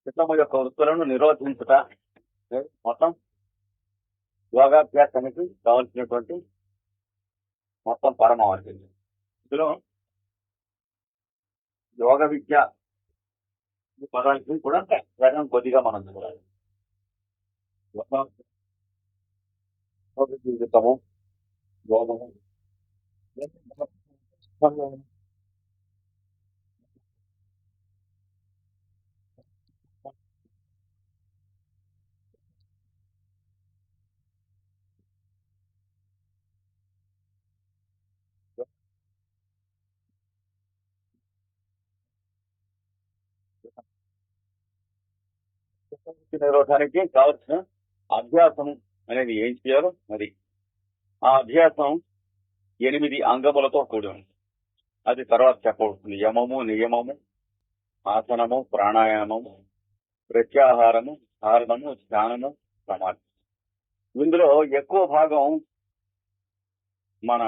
చిత్తము యొక్క వృత్తులను నిరోధించుట మొత్తం యోగాభ్యాసానికి కావాల్సినటువంటి మొత్తం పరమావధి. ఇందులో యోగ విద్య పదానికి కూడా సగం కొద్దిగా మనం చూడాలి. జీవితము యోగము నిరోధానికి కావలసిన అభ్యాసం అనేది ఏం చేయాలో మరి ఆ అభ్యాసం 8 అంగములతో కూడి ఉంది. అది తర్వాత చెప్పబడుతుంది. యమము, నియమము, ఆసనము, ప్రాణాయామము, ప్రత్యాహారము, ధారణము, ధ్యానము, సమాధి. ఇందులో ఎక్కువ భాగం మన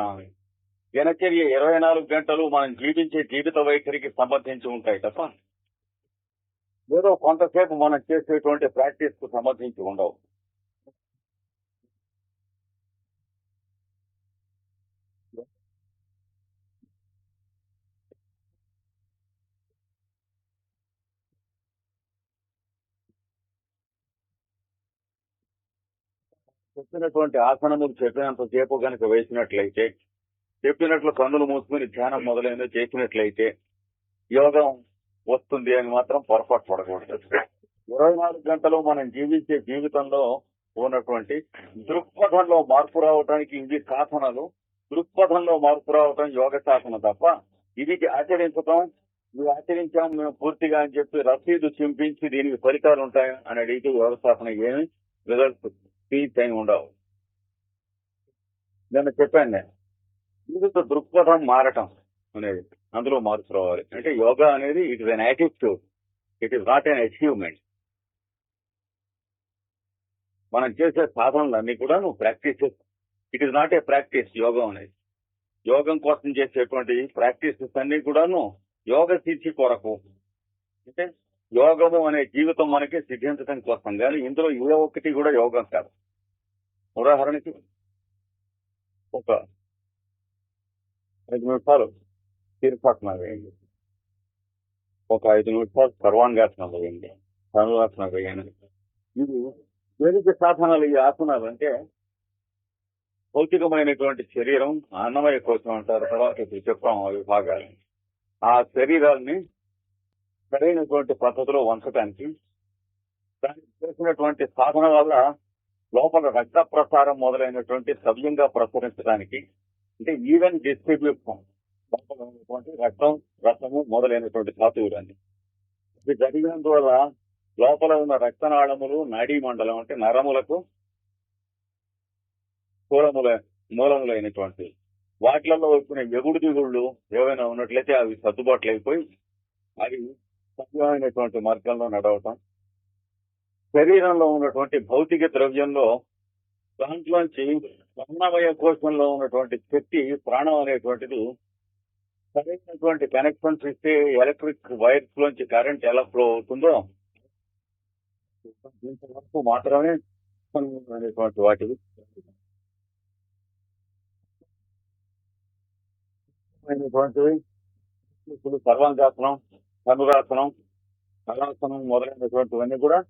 దినచర్య 24 గంటలు మనం జీవించే జీవిత వైఖరికి సంబంధించి ఉంటాయి తప్ప ఏదో కొంతసేపు మనం చేసేటువంటి ప్రాక్టీస్ కు సంబంధించి ఉండవు. చెప్పినటువంటి ఆసనములు చెప్పినంతసేపు కనుక వేసినట్లయితే, చెప్పినట్లు కన్నులు మూసుకుని ధ్యానం మొదలైనది చేసినట్లయితే యోగం వస్తుంది అని మాత్రం పొరపాటు పడకూడదు. 24 గంటలు మనం జీవించే జీవితంలో ఉన్నటువంటి దృక్పథంలో మార్పు రావడానికి ఇవి సాధనలు. దృక్పథంలో మార్పు రావటం యోగ సాధన తప్ప ఇది ఆచరించటం, ఇవి ఆచరించాం మేము పూర్తిగా అని చెప్పి రసీదు చింపించి దీనికి ఫలితాలు ఉంటాయి అని అడిగితే యోగ సాధన ఏమి రిజల్ట్స్ పీస్ అని ఉండవు. నేను చెప్పాను, నేను జీవిత దృక్పథం మారటం అనేది అందులో మార్పు రావాలి. అంటే యోగా అనేది it is an attitude, it is not an achievement. మనం చేసే సాధనలన్నీ కూడా నువ్వు ప్రాక్టీస్ చేస్తావు. It is not a practice. యోగం అనేది యోగం కోసం చేసేటువంటి ప్రాక్టీసెస్ అన్ని కూడాను యోగ సిద్ధి కొరకు, అంటే యోగము అనే జీవితం మనకి సిద్ధించడం కోసం. కానీ ఇందులో ఏ ఒక్కటి కూడా యోగం కాదు. ఉదాహరణకి ఒక 5 నిమిషాలు శీర్షాసనం వేయండి, ఒక 5 నిమిషాలు సర్వాంగాసనం వేయండి, ధనురాసనం వేయండి. ఇది దేనికి సాధనాలు? ఈ ఆసనాలు అంటే భౌతికమైనటువంటి శరీరం, అన్నమయ కోశం అంటారు, తర్వాత చెప్పాం ఆ విభాగాలు. ఆ శరీరాన్ని సరైనటువంటి పద్ధతిలో వంచడానికి దానికి చేసినటువంటి సాధన వల్ల లోపల రక్త ప్రసారం మొదలైనటువంటి సవ్యంగా ప్రసరించడానికి, అంటే ఈవెన్ డిస్ట్రిబ్యూషన్ లోపల ఉన్నటువంటి రక్తము మొదలైనటువంటి ధాతువులన్నీ ఇది జరిగినందువల్ల లోపల ఉన్న రక్తనాళములు, నాడీ మండలం అంటే నరములకు మూలములైనటువంటి వాటిలలో వచ్చిన ఎగుడు దిగుళ్ళు ఏవైనా ఉన్నట్లయితే అవి సర్దుబాట్లు అయిపోయి అవి సవ్యమైనటువంటి మార్గంలో నడవటం. శరీరంలో ఉన్నటువంటి భౌతిక ద్రవ్యంలో దాంట్లోంచి అన్నమయ కోశంలో ఉన్నటువంటి శక్తి, ప్రాణం అనేటువంటిది సరైనటువంటి కనెక్షన్స్ ఇస్తే ఎలక్ట్రిక్ వైర్స్ లోంచి కరెంట్ ఎలా ఫ్లో అవుతుందో వరకు మాత్రమే అనేటువంటి వాటివి ఇప్పుడు సర్వాంగాసనం, ధనురాసనం, హలాసనం మొదలైనటువంటివన్నీ కూడా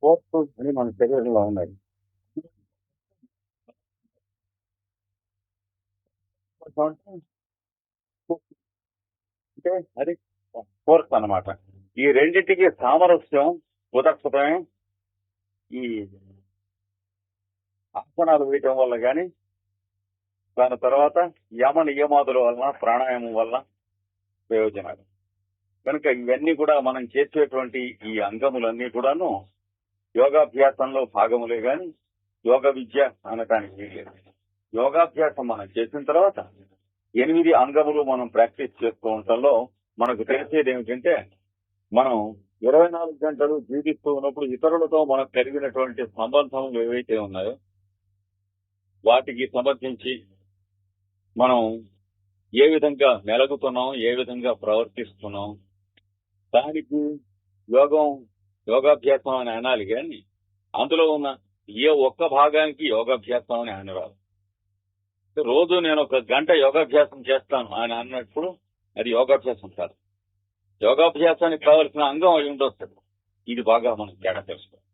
ఫోర్స్ అని మన శరీరంలో ఉన్నాయి. అంటే అది ఫోర్స్ అన్నమాట. ఈ రెండింటికి సామరస్యం కుదర్చడమే ఈ ఆసనాలు వేయటం వల్ల కానీ, దాని తర్వాత యమ నియమాదుల వలన, ప్రాణాయామం వల్ల ప్రయోజనాలు. కనుక ఇవన్నీ కూడా మనం చేసేటువంటి ఈ అంగములన్నీ కూడాను యోగాభ్యాసంలో భాగములే గాని యోగ విద్య అనటానికి వీలేదు. యోగాభ్యాసం మనం చేసిన తర్వాత 8 అంగములు మనం ప్రాక్టీస్ చేస్తూ ఉండటంలో మనకు తెలిసేది ఏమిటంటే మనం 24 గంటలు జీవిస్తూ ఉన్నప్పుడు ఇతరులతో మనకు కలిగినటువంటి సంబంధములు ఏవైతే ఉన్నాయో వాటికి సంబంధించి మనం ఏ విధంగా మెలుగుతున్నాం, ఏ విధంగా ప్రవర్తిస్తున్నాం, దానికి యోగాభ్యాసం అని అనాలి కానీ అందులో ఉన్న ఏ ఒక్క భాగానికి యోగాభ్యాసం అని అనరాదు. రోజు నేను 1 గంట యోగాభ్యాసం చేస్తాను అని అన్నప్పుడు అది యోగాభ్యాసం కాదు. యోగాభ్యాసానికి కావలసిన అంగం అయి ఉండొచ్చు. ఇది బాగా మనం తేడా తెలుసుకోవాలి.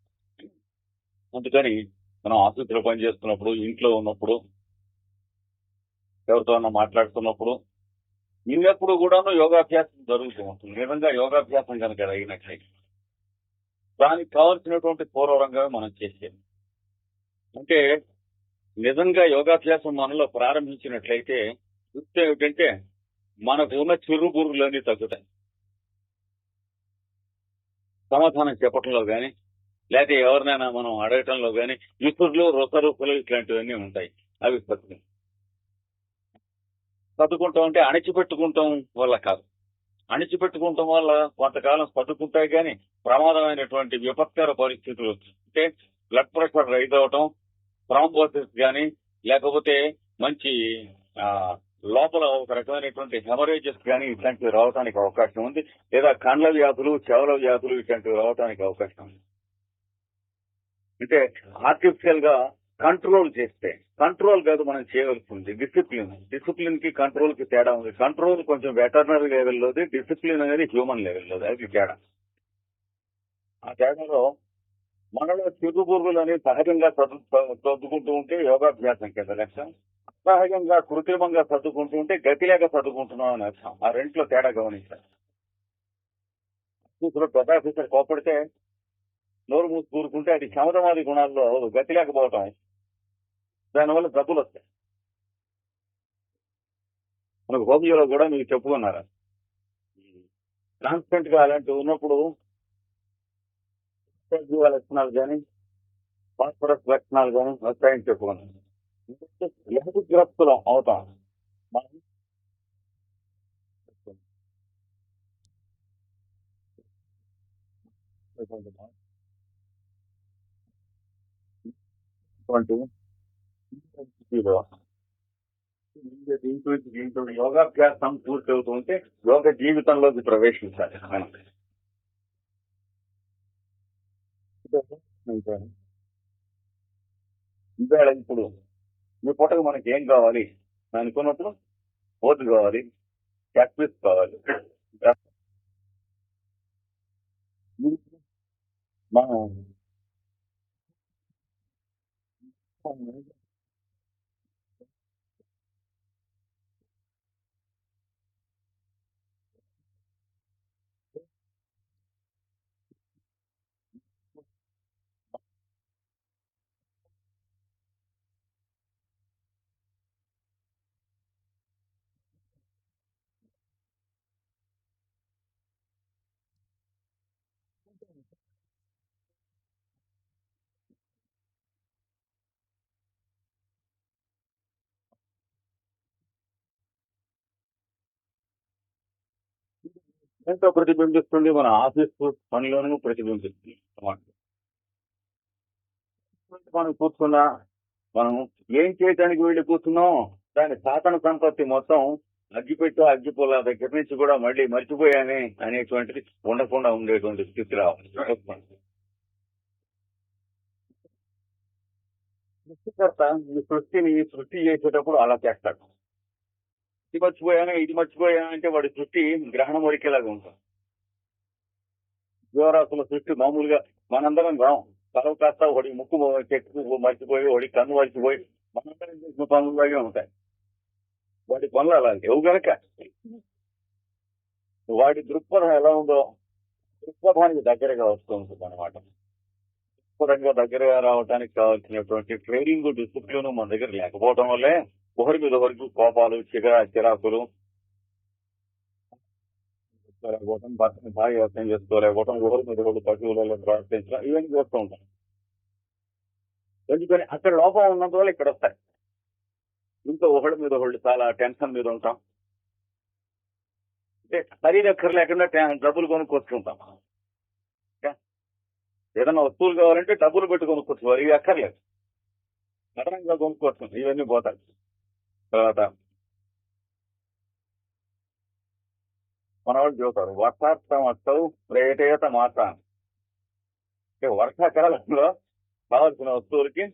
అందుకని మనం ఆఫీసులో పనిచేస్తున్నప్పుడు, ఇంట్లో ఉన్నప్పుడు, ఎవరితో మాట్లాడుతున్నప్పుడు ఇన్నెప్పుడు కూడాను యోగాభ్యాసం జరుగుతూ ఉంటుంది. నిజంగా యోగాభ్యాసం కనుక అయినట్లయితే దానికి కావలసినటువంటి పూర్వరంగా మనం చేసేది. అంటే నిజంగా యోగాభ్యాసం మనలో ప్రారంభించినట్లయితే దృష్టి ఏమిటంటే మనకు ఉన్న చిరుబురులన్నీ తగ్గుతాయి. సమాధానం చెప్పటంలో కానీ లేకపోతే ఎవరినైనా మనం అడగటంలో కానీ విసురులు, రొసరూపులు ఇట్లాంటివన్నీ ఉంటాయి. అవి సర్దుకుంటాం అంటే అణిచిపెట్టుకుంటాం వల్ల కాదు. అణిచిపెట్టుకుంటాం వల్ల కొంతకాలం సర్దుకుంటాయి కానీ ప్రమాదమైనటువంటి విపత్కర పరిస్థితులు అంటే బ్లడ్ ప్రెషర్ రైజ్ అవటం, థ్రాంబోసిస్ కానీ లేకపోతే మంచి లోపల ఒక రకమైనటువంటి హెమరేజెస్ కానీ ఇట్లాంటివి రావడానికి అవకాశం ఉంది. లేదా కండ్ల వ్యాధులు, చెవుల వ్యాధులు ఇట్లాంటివి రావడానికి అవకాశం ఉంది. అంటే ఆర్టిఫిషియల్ గా కంట్రోల్ చేస్తే, కంట్రోల్ కాదు మనం చేయవలసింది డిసిప్లిన్ కి కంట్రోల్ కి తేడా ఉంది. కంట్రోల్ కొంచెం వెటర్నరీ లెవెల్లోది, డిసిప్లిన్ అనేది హ్యూమన్ లెవెల్లోది. అది తేడా. ఆ తేడాలో మనలో చిరుబుర్రులు అనేది సహజంగా చదువుకుంటూ ఉంటే యోగాభ్యాసం కింద లక్ష్యం, అసహజంగా కృత్రిమంగా చదువుకుంటూ ఉంటే గతిలేక చదువుకుంటున్నాం అని అర్థం. ఆ రెంట్లో తేడా గమనించాలి. పెద్ద ఆఫీసర్ కోపడితే నోరు మూసి కూరుకుంటే అది క్షమతవాది గుణాల్లో గతి లేకపోవటం, దానివల్ల జబ్బులు వస్తాయి. మనకు హోమియోలో కూడా మీరు చెప్పుకున్నారా, కాన్స్టెంట్ గా అలాంటివి ఉన్నప్పుడు లక్షణాలు కానీ ఫాస్ఫరస్ లక్షణాలు కానీ వస్తాయని చెప్పుకున్నాను. వ్యాధిగ్రస్తులం అవుతాం. దీంట్లో యోగాభ్యాసం పూర్తి అవుతుంటే యోగ జీవితంలోకి ప్రవేశించాలి. ఇవాళ ఇప్పుడు ఈ పూటకు మనకి ఏం కావాలి అనుకున్నప్పుడు ఓటు కావాలి, ప్రాక్టీస్ కావాలి. మనం ఎంతో ప్రతిబింబిస్తుంది, మన ఆఫీస్ పనిలోనూ ప్రతిబింబిస్తుంది. మనం కూర్చున్నా, మనం ఏం చేయడానికి వెళ్ళి కూర్చున్నాం, దాని సాధన సంపత్తి మొత్తం అగ్గిపెట్టు, అగ్గిపుల్ల దగ్గర నుంచి కూడా మళ్ళీ మర్చిపోయానే అనేటువంటిది ఉండకుండా ఉండేటువంటి స్థితి రావాలి. సృష్టికర్త ఈ సృష్టి చేసేటప్పుడు అలా చేస్తాడు. ఇది మర్చిపోయాను అంటే వాడి సృష్టి గ్రహణం వరకేలాగా ఉంటుంది. జీవరాశుల సృష్టి మామూలుగా మనందరం రాం, తలవు కాస్త ఒకటి ముక్కు చెక్కు మర్చిపోయి, ఒకటి కన్ను మర్చిపోయి మనందరం చేసిన పనులాగే ఉంటాయి. వాడి పనులు అలాగే ఎవు గనక వాడి దృక్పథం ఎలా ఉందో దృక్పథానికి దగ్గరగా వస్తూ ఉంటుంది అనమాట. దృక్పథంగా దగ్గరగా రావడానికి కావాల్సినటువంటి ట్రైనింగ్, డిసిప్లిన్ మన దగ్గర లేకపోవడం వల్లే ఒకరి మీద ఒకరికి కోపాలు, చిరాకులు, భర్తని భార్య అర్థం చేసుకోలేకపోవడం, ఒకరి మీద ఒకరు పశువులలో ప్రవర్తించడం, ఇవన్నీ చేస్తూ ఉంటాం. ఎందుకని అక్కడ లోపం ఉన్నందువల్ల ఇక్కడ వస్తాయి. ఇంట్లో ఒకళ్ళ మీద ఒకళ్ళు చాలా టెన్షన్ మీద ఉంటాం. ఖరీదక్కర్ లేకుండా డబ్బులు కొనుక్కొచ్చుకుంటాం. ఏదైనా వస్తువులు కావాలంటే డబ్బులు పెట్టి కొనుక్కొచ్చుకోవాలి. ఇవి అక్కర్లేదు, అదనంగా కొనుక్కొచ్చుకుంటాం. ఇవన్నీ పోతాయి. తర్వాత మన వాళ్ళు చెబుతారు వర్షార్థం వస్తావు రేటేత మాట. వర్షాకాలంలో కావాల్సిన వస్తువులకి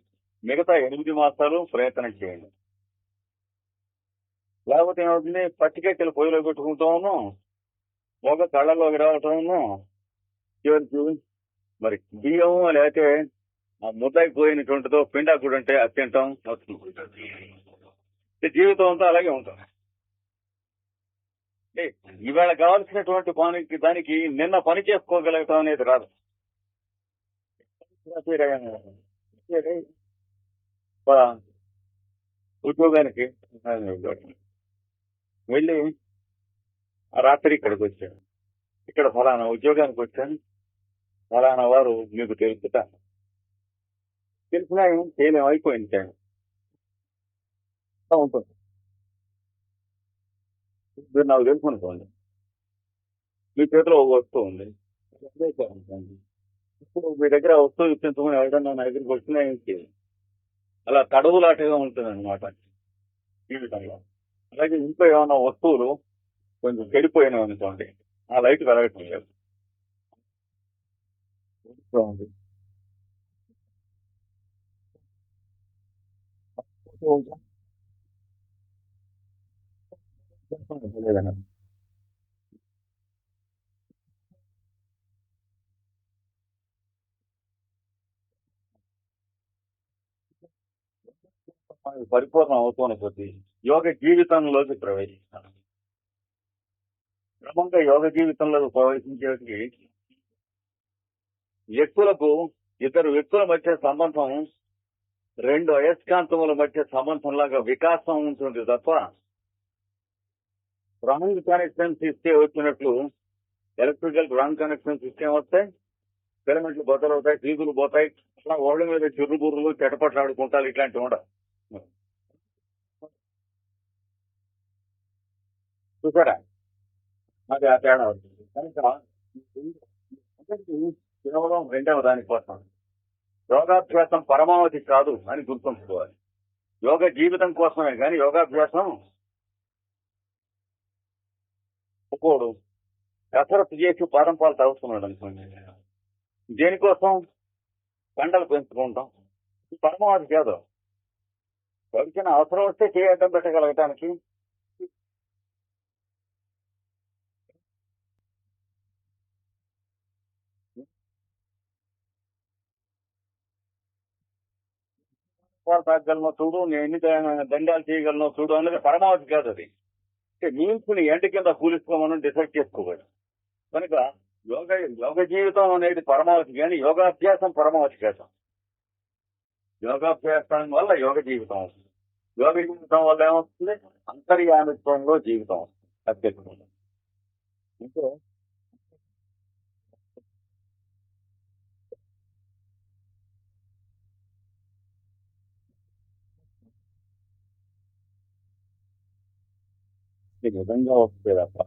మిగతా 8 మాసాలు ప్రయత్నం చేయండి. లేకపోతే ఏమవుతుంది, పచ్చికెక్కలు పొయ్యిలో పెట్టుకుంటాము, పొగ కళ్ళలోకి రావటము, చివరికి మరి బియ్యం లేకపోతే ఆ ముద్దకి పోయినటువంటిదో పిండాకుడు అంటే అది తింటాం వస్తుంది. జీవితం అంతా అలాగే ఉంటాం. ఇవాళ కావాల్సినటువంటి పనికి దానికి నిన్న పని చేసుకోగలుగుతాం అనేది రాదు. ఉద్యోగానికి వెళ్ళి రాత్రి ఇక్కడికి వచ్చాను, ఇక్కడ ఫలానా ఉద్యోగానికి వచ్చాను, ఫలానా వారు మీకు తెలుసుతా, తెలిసినా చేయలేం, అయిపోయింది టైం ఉంటుంది. మీరు నాకు తెలుసు అనుకోండి, మీ చేతిలో ఒక వస్తువు ఉంది, ఇప్పుడు మీ దగ్గర వస్తువు ఇప్పించుకుని ఎవరైనా నా దగ్గరికి వచ్చినా ఏంటి అలా తడవులాటగా ఉంటుంది అనమాట జీవితంలో. అలాగే ఇంట్లో ఏమైనా వస్తువులు కొంచెం చెడిపోయినావు అనుకోండి, ఆ లైట్ వెలగటం లేదు. పరిపూర్ణం అవుతున్న కొద్దీ యోగ జీవితంలోకి ప్రవేశిస్తాను. క్రమంగా యోగ జీవితంలోకి ప్రవేశించేటికి వ్యక్తులకు, ఇద్దరు వ్యక్తుల మధ్య సంబంధం 2 అయస్కాంతముల మధ్య సంబంధం లాగా వికాసం ఉంటుంది తప్ప రాంగ్ కనెక్షన్స్ ఇస్తే వచ్చినట్లు ఎలక్ట్రికల్ రాంగ్ కనెక్షన్స్ ఇస్తే వస్తాయి, ఫిలమెంట్లు బద్దలవుతాయి, తీగులు పోతాయి, అలా ఓళ్ళ మీద చిర్రుబుర్రులు చెటపట్లు ఆడుకుంటారు. ఇట్లాంటివి ఉండవు. చూసారా, అది ఆ తేడా అవుతుంది. కనుక కేవలం 2వ దానికోసం యోగాభ్యాసం పరమావధి కాదు అని గుర్తుంచుకోవాలి. యోగ జీవితం కోసమే కానీ యోగాభ్యాసం ఒక్కోడు కసరత్తు చేసి పాదం పాలు తాగుతున్నాడు అనుకోండి, దేనికోసం కండలు పెంచుకుంటాం, పరమావధి కాదు. ఎవరికైనా అవసరం వస్తే చేయటం పెట్టగలగటానికి పాలు తాగగలను చూడు, నేను ఎన్ని దండాలు చేయగలను చూడు అనేది పరమావధి కాదు. అది మీన్స్ని ఎంట కింద కూలిసుకోమని డిసైడ్ చేసుకోవాలి. కనుక యోగ జీవితం అనేది పరమావధి కానీ యోగాభ్యాసం పరమావధి కాదు. యోగాభ్యాసం వల్ల యోగ జీవితం వస్తుంది. యోగ జీవితం వల్ల ఏమవుతుంది, అంతర్యామిత్వంలో జీవితం వస్తుంది. అత్యధికంగా అంటే ఈ విధంగా వస్తే తప్ప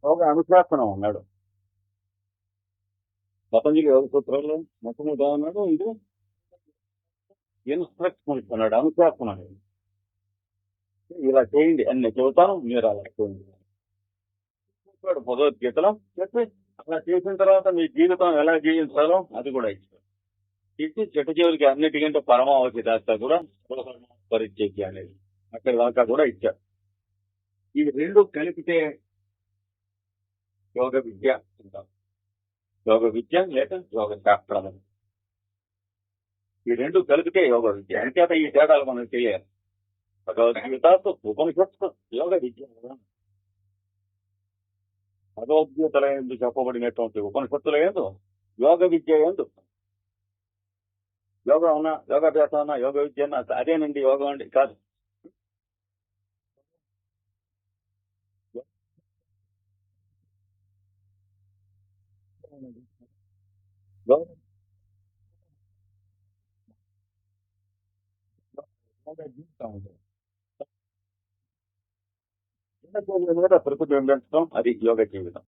యోగ అనుశాసనం ఉన్నాడు పతంజలి యోగ సూత్రాల్లో మొట్టమొదటి ఉన్నాడు. ఇది ఇన్స్ట్రక్షన్ ఇస్తున్నాడు, అనుశాసనం. ఇలా చేయండి అని నేను చెబుతాను, మీరు అలా చేయండి. భగవద్గీతలో చెప్పి అలా చేసిన తర్వాత మీ జీవితం ఎలా జీవించాలో అది కూడా ఇచ్చాడు. చెట్టు చివరికి అన్నిటికంటే పరమావధి దాకా కూడా పరిచయం అనేది అక్కడి దాకా కూడా ఇచ్చారు. ఈ రెండు కలిపితే యోగ విద్య అంటాం. యోగ విద్య లేక యోగ శాస్త్రం. ఈ రెండు కలిపితే యోగ విద్య. అంచేత ఈ తేడాలు మనకు తెలియాలి. భగవద్గీత ఉపనిషత్తు యోగ విద్య. భగవద్గీతల ఎందు చెప్పబడినటువంటి ఉపనిషత్తుల ఎందు యోగ విద్య ఎందు యోగం ఉన్నా యోగాభ్యాసం ఉన్నా యోగ విద్య అన్నా అదేనండి యోగం అండి కాదు. జీవితం ప్రతిబింబించడం అది యోగ జీవితం.